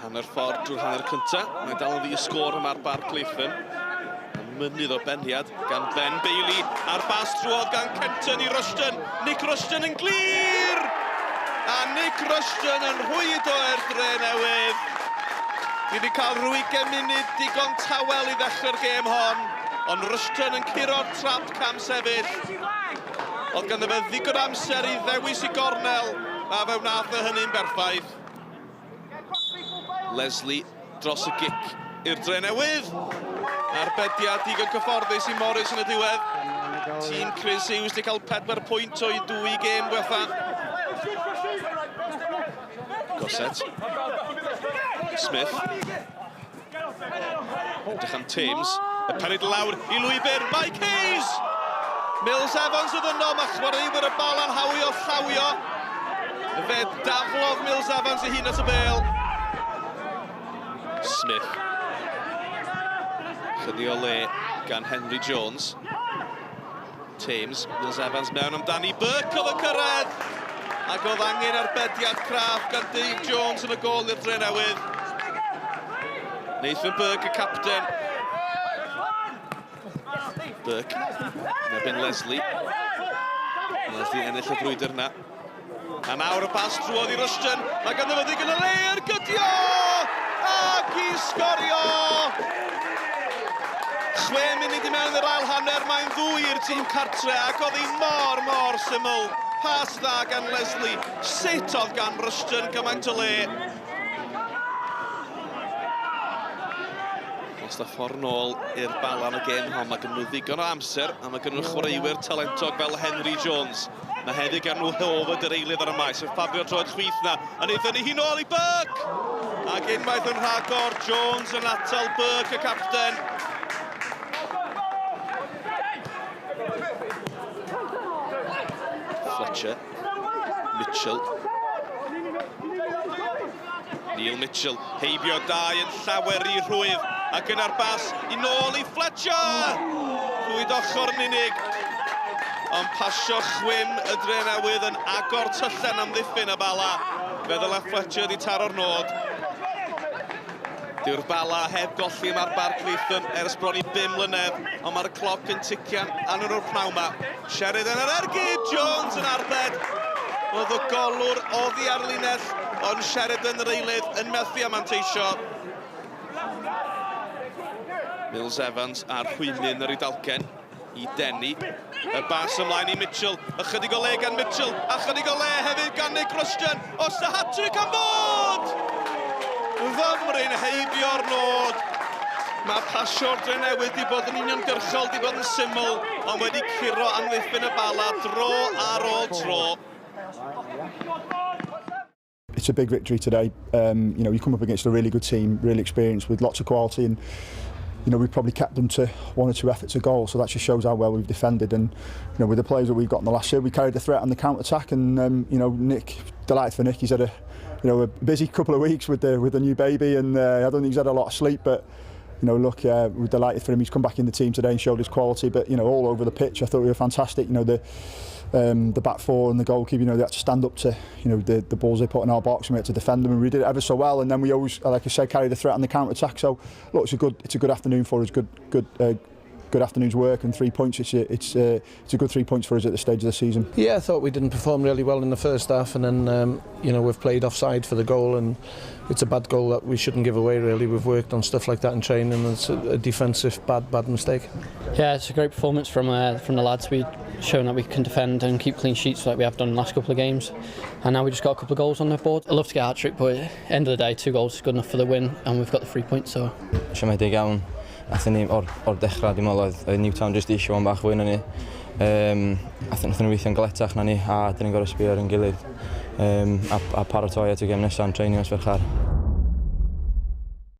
Hanner ffordd drwy'r hanner cyntaf. Mae dal yn ddi y sgôr yma'r bar Cleithen. Mynydd o beniad gan Ben Bailey a'r bas drwodd gan Kenton i Rushton. Nick Rushton yn glir! A Nick Rushton yn rhwydo Drenewydd. Ni wedi cael 20 munud digon tawel i ddechrau'r gêm hon, ond Rushton yn curo'r trap cam sefyll. Oedd ganddo fe ddigon amser i ddewis i gornel, a fe wnaeth o hynny'n berffaith. Leslie dros y gic i'r Drenewydd. Arbediad digon cyfforddus i Morris yn y diwedd. Tîm Chris Hughes wedi cael 4 pwynt o'i 2 gêm gwetha. Goset. Smith. Edrych am Thames. Y penid lawr i lwybr. Mike Hayes! Mills Evans oedd yno, mae chwaraewyr y Bala'n hawio llawio. Fe daflodd Mills Evans i hun at y bêl. Smith. Chydig o le gan Henry Jones. Thames, Mills Evans mewn amdani. Burke oedd y cyrraedd. Ac oedd angen arbediad craff gan Dave Jones yn y gol i'r Drenewydd. Nathan Burke, y capten. Burke, nebyn Leslie. Leslie ennill y frwydr yna. A nawr y bas drwodd i Rushton. Mae ganddo fo ddigon o le i'r gydio! Ac i Sgorio! 6 munud i mewn yr ail hanner, mae'n ddwy i'r tîm cartre ac oedd hi mor syml. Pas dda gan Leslie, sut oedd gan Rushton gymaint o le. Os da ffordd nôl i'r Bala yn y gêm hon, mae gen nhw ddigon o amser a mae gen nhw chwaraewyr talentog fel Henry Jones. Mae hefyd gan nhw Hofod yr eilydd ar y maes, yn ffafio droed chwith na, a wnaethon ni hi nôl i Burke! Ac unwaith yn rhagor, Jones yn atal Burke, y capten. Fletcher, Mitchell. Neil Mitchell, heibio dau yn llawer i rhwydd. Ac yn arbas i nôl i Fletcher! Rhwyd ochr yn unig. Ond pasio chwym y Drenewydd yn agor tyllen am ddiffyn y Bala. Feddwl a Fletcher di taro'r nod. Dyw'r Bala heb golli yma'r bar Cleithen ers bron i 5 mlynedd, ond mae'r cloc yn tician anwyr o'r pnaw ma. Sheridan yn ergyd, Jones yn arbed. Oedd y golwr oddi ar linell, ond Sheridan yr eilydd yn methu am anteisio. Mills Evans a'r Hwymyn yr Idalcen i Denny. Y bas ymlaen i Mitchell, ychydig o le gan Mitchell, a chydig o le hefyd gan Nick Rushton. Os y hat-trick am fod! Fymryn heibio'r nod. Mae pasio'r Drenewydd di bod yn uniongyrchol, di bod yn syml, ond wedi curo amddiffyn y Bala dro ar ôl tro. It's a big victory today. You know, you come up against a really good team, really experienced, with lots of quality, and you know, we've probably kept them to 1 or 2 efforts a goal, so that just shows how well we've defended. And you know, with the players that we've got in the last year, we carried the threat on the counter-attack, and you know, Nick, delighted for Nick. He's had a busy couple of weeks with the new baby, and I don't think he's had a lot of sleep, but you know, look, we're delighted for him. He's come back in the team today and showed his quality, but you know, all over the pitch, I thought we were fantastic. You know, the back four and the goalkeeper, you know, they had to stand up to, you know, the balls they put in our box, and we had to defend them, and we did it ever so well. And then we always, like I said, carry the threat on the counter-attack. So look, it's a good afternoon for us. Good afternoon's work, and 3 points. It's a good 3 points for us at this stage of the season. Yeah, I thought we didn't perform really well in the first half, and then you know, we've played offside for the goal, and it's a bad goal that we shouldn't give away. Really, we've worked on stuff like that in training, and it's a defensive bad mistake. Yeah, it's a great performance from the lads. We've shown that we can defend and keep clean sheets like we have done in the last couple of games, and now we just got a couple of goals on the board. I'd love to get a hat-trick, but at the end of the day, 2 goals is good enough for the win, and we've got the 3 points. So. Siomedig iawn. Athyn ni o'r dechrau, dim oedd Newtown jyst eisiau o'n bach fwy na ni. Athyn ni weithio'n galetach na ni, a dyn ni'n gorau sbio ar ein gilydd. A paratoi at y gêm nesaf yn treinio os ferchar.